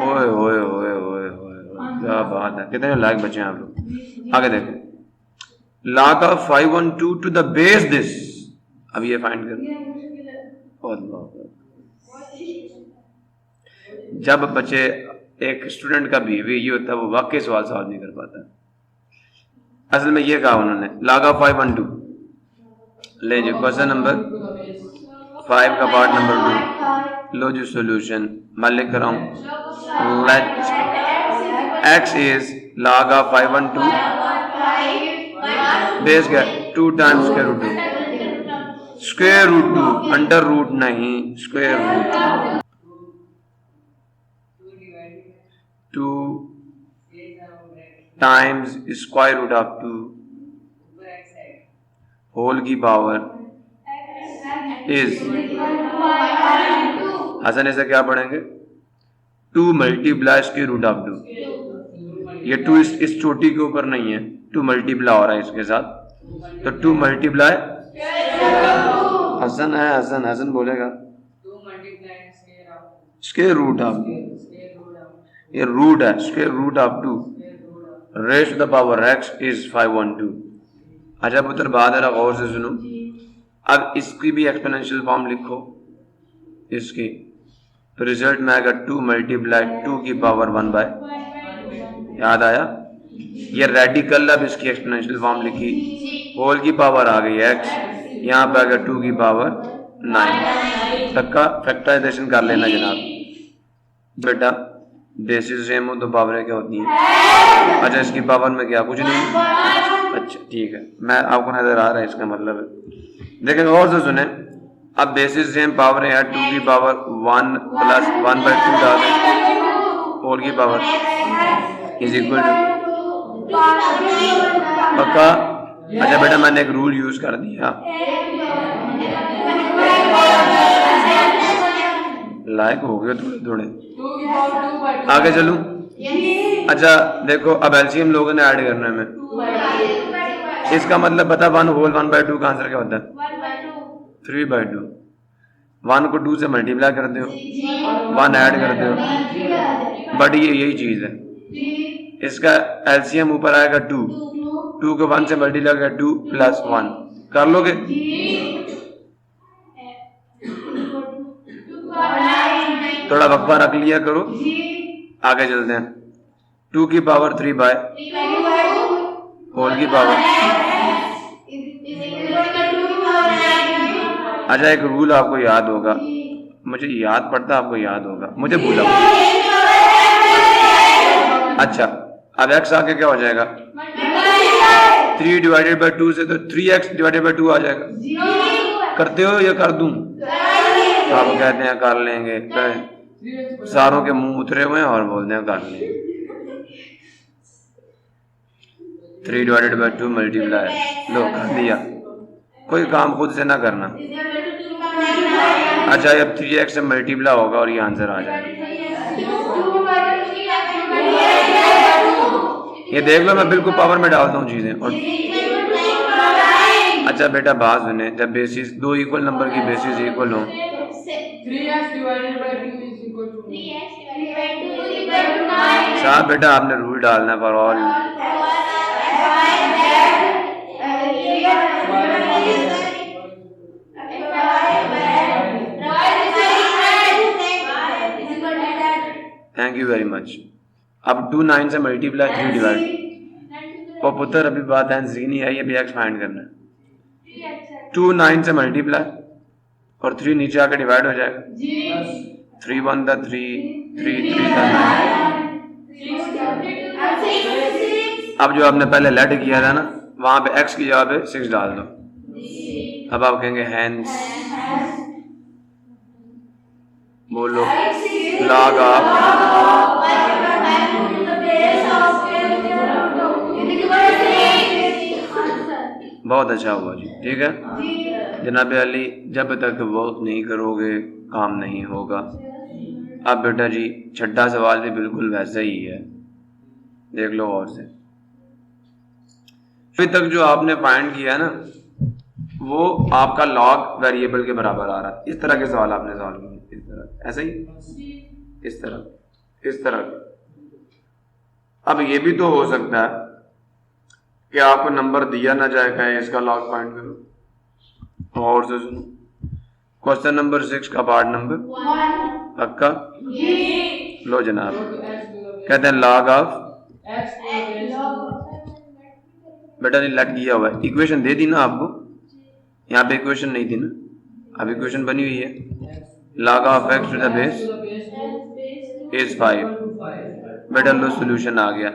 ओए ओए ओए ओए क्या बात है। कितने लायक बच्चे हैं आप लोग। आगे देखो log of 512 to the base this. अब ये फाइंड करो। जब बच्चे एक स्टूडेंट का बिहेवियर ये होता है वो वाकई सवाल सॉल्व नहीं कर पाता। असल में ये कहा उन्होंने log ऑफ 512 ले जी क्वेश्चन नंबर 5 का पार्ट नंबर 2 लो जी सोल्यूशन मैं लिख रहा हूं। Let x is log of 512 base क्या 2 times square root 2 under root नहीं square root 2 times square root of 2 whole की पावर इज हसन इसे क्या पढ़ेंगे 2 मल्टीप्लाई स्क्वायर रूट ऑफ 2। ये 2 इस चोटी के ऊपर नहीं है 2 मल्टीप्लाई हो रहा है इसके साथ तो 2 मल्टीप्लाई हसन है हसन बोलेगा स्क्वायर रूट ऑफ ये रूट है square root of 2 raise to the power x is 512। अच्छा पुत्र बात है गौर से सुनो। अब इसकी भी एक्सपोनेंशियल फॉर्म लिखो इसकी तो रिजल्ट में आएगा 2 मल्टीप्लाई 2 की पावर 1 बाय याद आया। ये रेडिकल अब इसकी एक्सपोनेंशियल फॉर्म लिखी होल की पावर आ गई x यहाँ पे आ गया 2 की पावर 9 तक का फैक्टराइजेशन कर लेना जनाब। बेटा बेसिस सेम हो तो पावरें क्या होती हैं। अच्छा इसकी पावर में क्या कुछ नहीं। अच्छा ठीक है मैं आपको नजर आ रहा है इसका मतलब है। देखें गौर से सुने अब बेसिस सेम पावरें हैं 2 की पावर 1 प्लस 1/2 डाल दें होल की पावर इज इक्वल टू पक्का। अच्छा बेटा मैंने एक रूल यूज कर दिया लायक हो गए थोड़े थोड़े आगे चलूं। अच्छा देखो अब एलसीएम लोगों ने ऐड करना है में इसका मतलब पता 1 होल 1/2 का आंसर क्या होता है 3/2। 1 को 2 से मल्टीप्लाई कर दो 1 ऐड कर दो बट ये यही चीज है इसका एलसीएम ऊपर आएगा 2 को 1 से मल्टीप्लाई कर 2 प्लस 1 कर लोगे। थोड़ा वक्फा रख लिया करो आगे चलते हैं 2 की पावर 3 बाय होल की पावर। अच्छा एक रूल आपको याद होगा मुझे याद पड़ता आपको याद होगा मुझे भूला अच्छा अब x आके क्या हो जाएगा 3 डिवाइडेड बाई 2 से तो 3x डिवाइडेड बाई 2 आ जाएगा। करते हो या कर दूं? आप कहते हैं कर लेंगे, सारों के मुंह उतरे हुए हैं और बोलते हैं कर लेंगे। 3 डिवाइडेड बाई 2 मल्टीप्लाई, लो कर दिया। कोई काम खुद से ना करना। अच्छा अब 3x से मल्टीप्लाई होगा और ये आंसर आ जाएगा। ये देख लो मैं बिल्कुल पावर में डालता हूँ चीजें। और अच्छा बेटा बात सुने, जब बेसिस दो इक्वल नंबर की बेसिस इक्वल हो 3x divided by 2 is equal to 9. साहब बेटा आपने रूल डालना for all. Thank you very much. अब 2 9 से मल्टीप्लाई 3 डिवाइड और पुत्र अभी बात आंसर नहीं आई, अभी एक्स फाइंड करना है। 2 9 से मल्टीप्लाई और 3 नीचे आके डिवाइड हो जाएगा। 3 1 द 3 3 3 द 9। अब जो आपने पहले लेट किया था ना वहां पे x की जगह पे 6 डाल दो। अब आप कहेंगे हैंस, बोलो लॉग ऑफ, बहुत अच्छा हुआ जी, ठीक है जनाब अली। जब तक वर्क नहीं करोगे काम नहीं होगा। अब बेटा जी छठा सवाल भी बिल्कुल वैसा ही है, देख लो और से। अभी तक जो आपने फाइंड किया है ना वो आपका लॉग वेरिएबल के बराबर आ रहा है। इस तरह के सवाल आपने सॉल्व किए, इस तरह, ऐसा ही, इस तरह, इस तरह। अब ये भी तो हो सकता है कि आपको नंबर दिया ना जाए, कहे इसका लॉग फाइंड करो। और से सुनो, क्वेश्चन नंबर 6 का पार्ट नंबर पक्का लो जनाब। कहते हैं लॉग ऑफ, बेटा ने लेट किया हुआ है, इक्वेशन दे दी ना आपको, यहाँ पे इक्वेशन नहीं थी ना, अब इक्वेशन बनी हुई है। log of x to the base is 5। बेटा लो सोल्यूशन आ गया।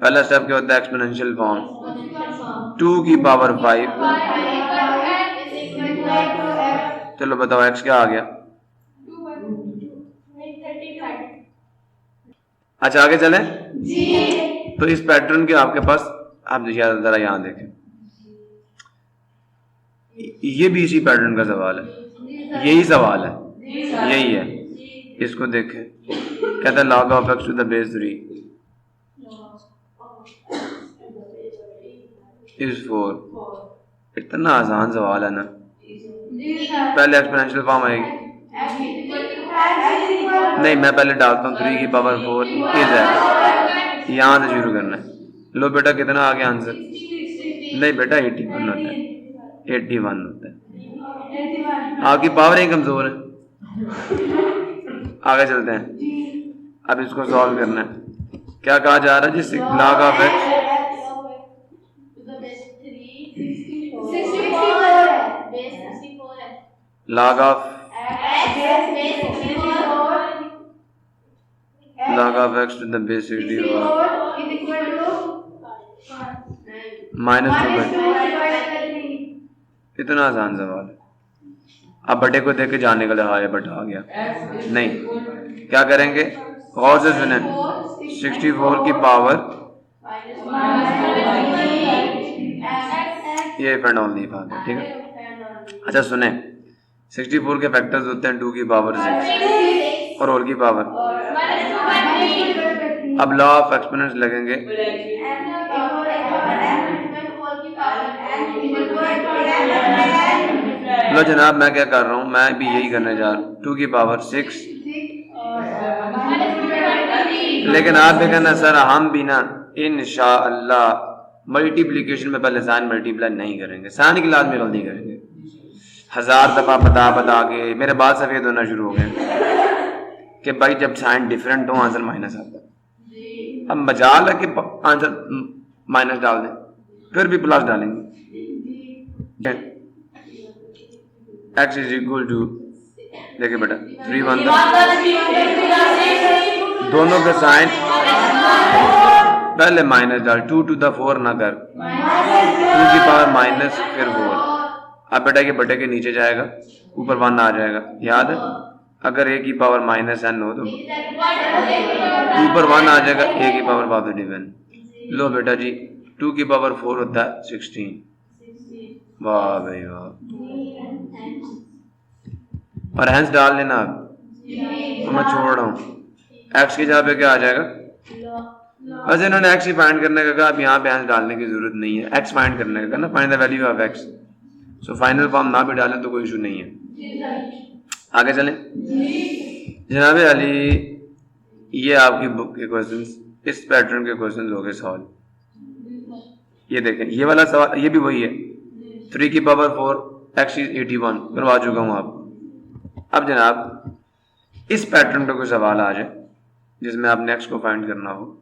पहला स्टेप क्या होता है एक्सपोनेंशियल फॉर्म, 2 की पावर 5। चलो बताओ x क्या आ गया। अच्छा आगे चले तो इस पैटर्न के आपके पास, आप जरा यहाँ देखें, ये भी इसी पैटर्न का सवाल है, यही सवाल है, यही है। इसको देखें, कहता है log of x to the base 3 is 4। इतना आसान सवाल है ना। पहले एक्सपोनेंशियल फॉर्म आएगी, नहीं मैं पहले डालता हूँ 3 की पावर 4 इज है, यहाँ से शुरू करना है। लो बेटा कितना आ गया आंसर, नहीं बेटा 81 होता है, 81 होता है। आपकी पावर ही कमजोर है। आगे चलते हैं, अब इसको सॉल्व करना है। क्या कहा जा रहा है जी, log of x, log of x to the base 64 -2/3। इतना आसान सवाल है। अब बटे को देख के जाने का लगा, बटा आ गया नहीं, क्या करेंगे गौर से सुने, 64 की पावर ये इफ एंड ओनली बात है, ठीक है। अच्छा सुने, 64 के फैक्टर्स होते हैं 2 की पावर 6 और होल की पावर। अब लॉ ऑफ एक्सपोनेंट्स लगेंगे, लो जनाब मैं क्या कर रहा हूँ, मैं भी यही करने जा रहा हूँ, 2 की पावर 6। लेकिन आप भी कहना सर हम भी ना इंशाअल्लाह मल्टीप्लिकेशन में पहले साइन मल्टीप्लाई नहीं करेंगे, साइन की लाद में गलती करेंगे। 1000 दफा बता के मेरे बाल सफेद होना शुरू हो गए कि भाई जब साइन डिफरेंट हो आंसर माइनस आता है। अब मजाल है कि आंसर माइनस डाल दें, फिर भी प्लस डालेंगे। x इज इक्वल टू, देखिए बेटा 3 1 दोनों के साइन पहले माइनस डाल, 2 to the 4 ना कर, 2 की पावर माइनस फिर 4। अब बेटा ये बटे के नीचे जाएगा, ऊपर 1 आ जाएगा, याद है? अगर a की पावर माइनस n हो तो ऊपर 1 आ जाएगा, a की पावर पॉजिटिव n। लो बेटा जी 2 की पावर 4 होता है 16। वाह भाई वाह। और हैंस डाल लेना आप, तो मैं छोड़ रहा हूँ। x की जगह पे क्या आ जाएगा? वैसे इन्होंने x ही फाइंड करने का कहा, अब यहाँ पे हैंस डालने की जरूरत नहीं है, x फाइंड करने का कहा ना, find the value of x। So final form ना भी डालें तो कोई इशू नहीं है। आगे चलें। जनाब अली, ये आपकी बुक के क्वेश्चंस, इस पैटर्न के क्वेश्चंस हो गए सॉल्व। ये देखें, ये वाला सवाल ये भी वही है, 3 की पावर 4 x is 81 करवा चुका हूँ आपको। अब जनाब इस पैटर्न पे कोई सवाल आ जाए जिसमें आपने x को फाइंड करना हो,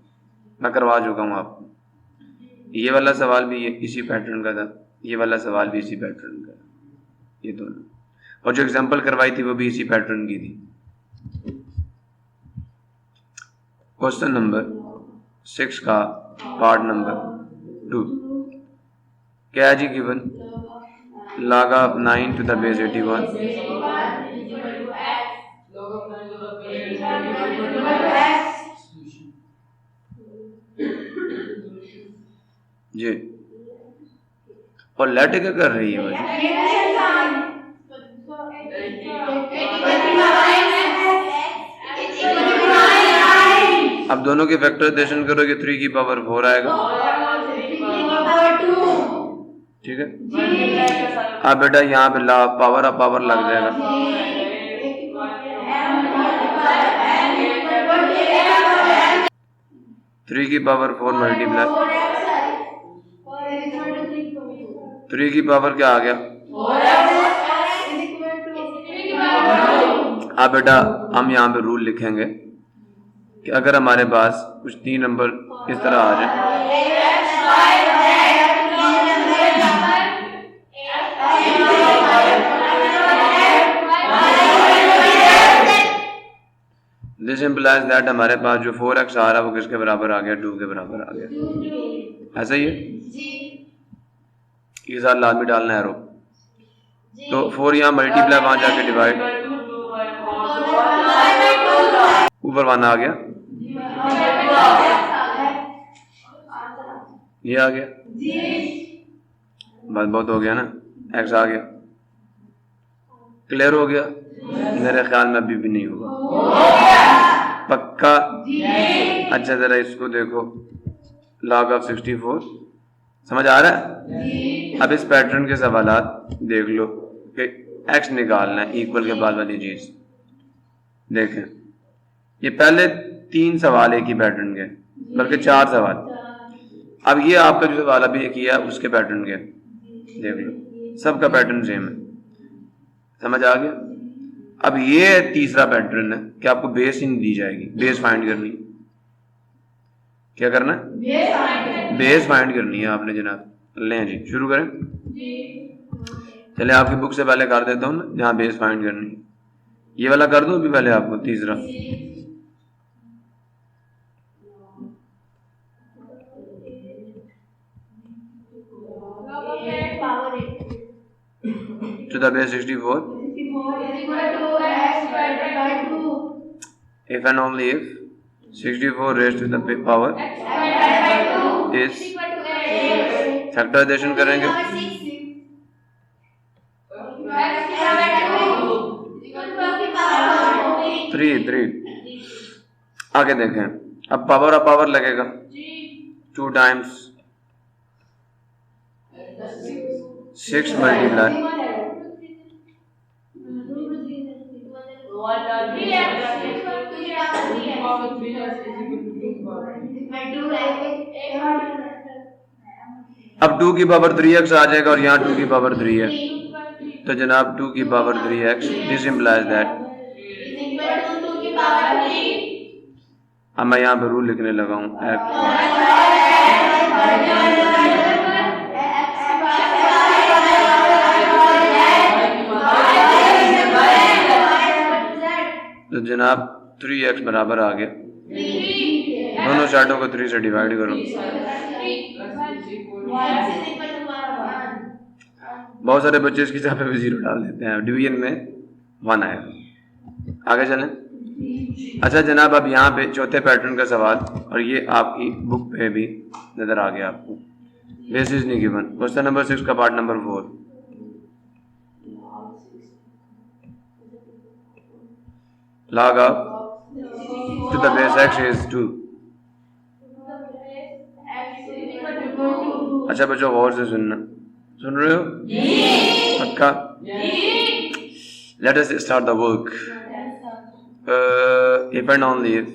मैं करवा चुका हूँ आपको। ये वाला सवाल भी इसी पैटर्न का था, ये वाला सवाल भी इसी पैटर्न का, ये दोनों। और जो एग्जांपल करवाई थी वो भी इसी पैटर्न की थी। क्वेश्चन नंबर 6 का पार्ट नंबर 2 क्या है जी? Given log of 9 to the base 81 जी। और लेट क्या कर रही है भाई? अब दोनों के फैक्टराइजेशन करोगे 3 की पावर 4 आएगा, ठीक है। अब बेटा यहाँ पे पावर ऑफ पावर लग जाएगा, थ्री की पावर 4 मल्टीप्लाई 3 की पावर क्या आ गया? अब बेटा हम यहाँ पे रूल लिखेंगे कि अगर हमारे पास कुछ 3 नंबर इस तरह आ जाए, दिस इम्प्लाइज दैट हमारे पास जो 4x आ रहा है वो किसके बराबर आ गया? 2 के बराबर आ गया। ऐसा ही है, ये साथ लाजमी डालना है रो। तो 4 यहाँ मल्टीप्लाई, वहां जाके डिवाइड, ऊपर 1 आ गया, ये आ गया, बस बहुत हो गया ना, x आ गया। क्लियर हो गया? मेरे ख्याल में अभी भी नहीं होगा, पक्का? अच्छा जरा इसको देखो, log of 64 समझ आ रहा है? अब इस पैटर्न के सवालात देख लो कि x निकालना है, इक्वल के बाद वाली चीज देखें। ये पहले 3 सवाल एक ही पैटर्न के, बल्कि 4 सवाल। अब ये आपका जो सवाल अभी किया उसके पैटर्न के देख लो, सबका पैटर्न सेम है, समझ आ गया? अब ये तीसरा पैटर्न है कि आपको बेस ही नहीं दी जाएगी, बेस फाइंड करनी। क्या करना है? बेस फाइंड करनी है आपने जनाब। लें जी शुरू करें। चले आपकी बुक से पहले कर देता हूँ ना, जहाँ बेस फाइंड करनी है। ये वाला कर दूं अभी पहले आपको, तीसरा। To the base 64 if and only if 64 raised to the power is, factorization करेंगे, थ्री। आगे देखें, अब पावर ऑफ पावर लगेगा 2 times 6 मल्टीप्लाई अब 2 की पावर 3x आ जाएगा और यहाँ 2 की पावर 3 है, तो जनाब 2 की power 3x, this implies that. अब मैं यहाँ पे रूल लिखने लगा हूँ, तो जनाब 3x बराबर आ गया, दोनों साइडों को 3 से डिवाइड करो। बहुत सारे बच्चे इसकी जगह पे भी 0 डाल देते हैं, डिवीजन में 1 आएगा। आगे चलें। अच्छा जनाब, अब यहाँ पे चौथे पैटर्न का सवाल, और ये आपकी बुक पे भी नजर आ गया आपको। बेस इज नहीं गिवन। क्वेश्चन नंबर 6 का part number 4। log of to the base x is 2। अच्छा बच्चों गौर से सुनना, सुन रहे हो? पक्का? Let us start the work. If and only if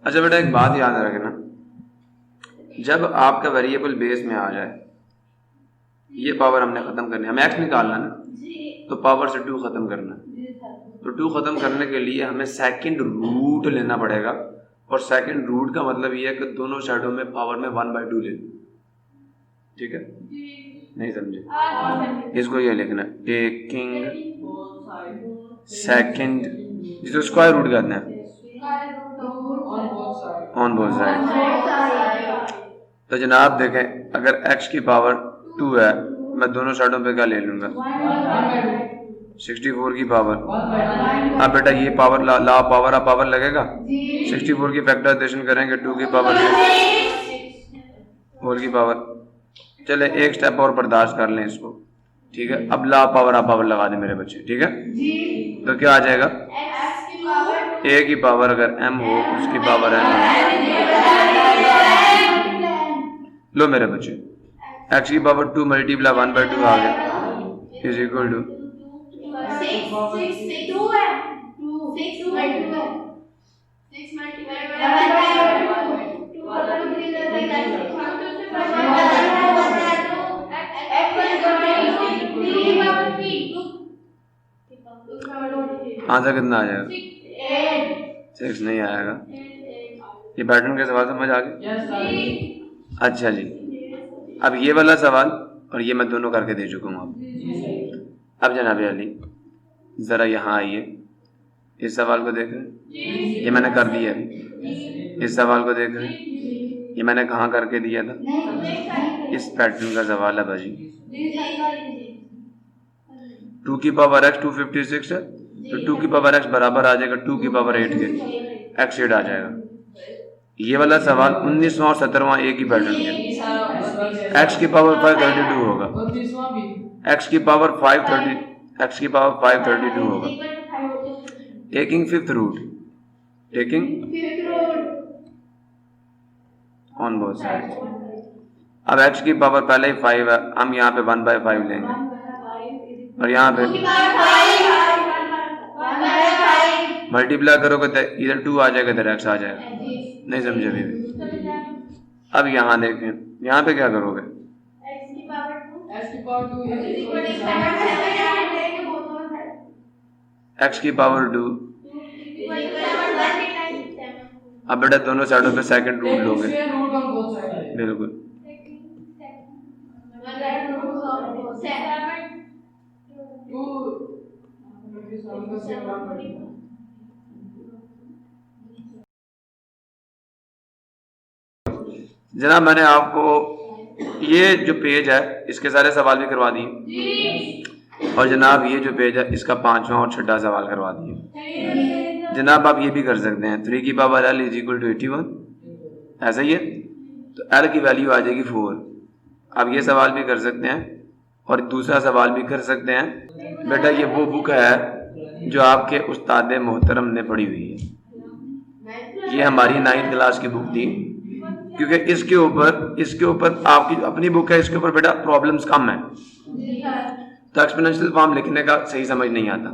अच्छा बेटा एक बात याद रखना, जब आपका वेरिएबल बेस में आ जाए, ये पावर हमने खत्म करनी है, हमें x निकालना ना, तो पावर से 2 खत्म करना। तो 2 खत्म करने के लिए हमें सेकंड रूट लेना पड़ेगा, और सेकंड रूट का मतलब ये है कि दोनों साइडों में पावर में 1/2 ले लो। ठीक है? नहीं समझे? इसको ये लिखना, टेकिंग सेकंड, जिसको स्क्वायर रूट कहते हैं, ऑन बोथ साइड। तो जनाब देखें, अगर x की पावर 2 है, मैं दोनों साइडों पे क्या ले लूंगा? 64 की पावर। अब बेटा ये पावर ला पावर ऑफ पावर लगेगा। 64 की फैक्टराइजेशन करेंगे 2 की पावर होल की पावर। चले एक स्टेप और बर्दाश्त कर लें इसको। ठीक है, अब ला पावर ऑफ पावर लगा दें मेरे बच्चे। ठीक है, तो क्या आ जाएगा? a की पावर अगर m हो, उसकी पावर n हो। लो मेरे बच्चे, x की पावर 2 मल्टीप्लाई 1/2 आ गया, इज इक्वल टू 6। आंसर कितना आ जाएगा? 6 नहीं आएगा। ये पैटर्न का सवाल समझ आ गया? अच्छा जी, अब ये वाला सवाल और ये मैं दोनों करके दे चुका हूँ आप। अब जनाब अली जरा यहाँ आइए, इस सवाल को देख रहे हैं, ये मैंने कर दिया है। इस सवाल को देख रहे हैं, ये मैंने कहाँ करके दिया था? इस पैटर्न का सवाल है भाजी। 2 की पावर x 256 है, तो 2 की पावर x बराबर आ जाएगा 2 की पावर 8 के, x 8 आ जाएगा। ये वाला सवाल 19वां और 17वां एक ही पैटर्न के। x की पावर 532 होगा, x की पावर 532 होगा। Taking fifth root, taking on both side. अब x की पावर पहले ही 5 है, हम यहाँ पे 1/5 लेंगे, और यहाँ पे मल्टीप्लाई करोगे तो इधर 2 आ जाएगा, इधर x आ जाएगा। नहीं समझे अभी भी? अब यहाँ देखें, यहाँ पे क्या करोगे? x की पावर 2। अब बेटा दोनों साइडों पे सेकंड रूट लोगे। बिल्कुल। जनाब मैंने आपको ये जो पेज है इसके सारे सवाल भी करवा दिए, और जनाब ये जो पेज है इसका 5वां और 6वां सवाल करवा दिए। जनाब आप ये भी कर सकते हैं, 3 की power l is equal to 81, ऐसा ही है, तो l की वैल्यू आ जाएगी 4। आप ये सवाल भी कर सकते हैं, और दूसरा सवाल भी कर सकते हैं। बेटा ये वो बुक है जो आपके उस्ताद मोहतरम ने पढ़ी हुई है, ये हमारी 9th क्लास की बुक थी, क्योंकि इसके ऊपर आपकी अपनी बुक है, इसके ऊपर बेटा प्रॉब्लम्स कम है, तो एक्सपोनेंशियल फॉर्म लिखने का सही समझ नहीं आता।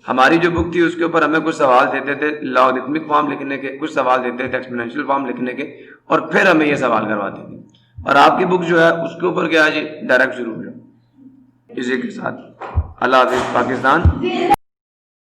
हमारी जो बुक थी उसके ऊपर हमें कुछ सवाल देते थे लॉगरिथमिक फॉर्म लिखने के, कुछ सवाल देते थे एक्सपोनेंशियल फॉर्म लिखने के, और फिर हमें ये सवाल करवाते थे। और आपकी बुक जो है उसके ऊपर क्या है जी, डायरेक्ट शुरू हो जाओ। इसी के साथ अल्लाह हाफिज़ पाकिस्तान।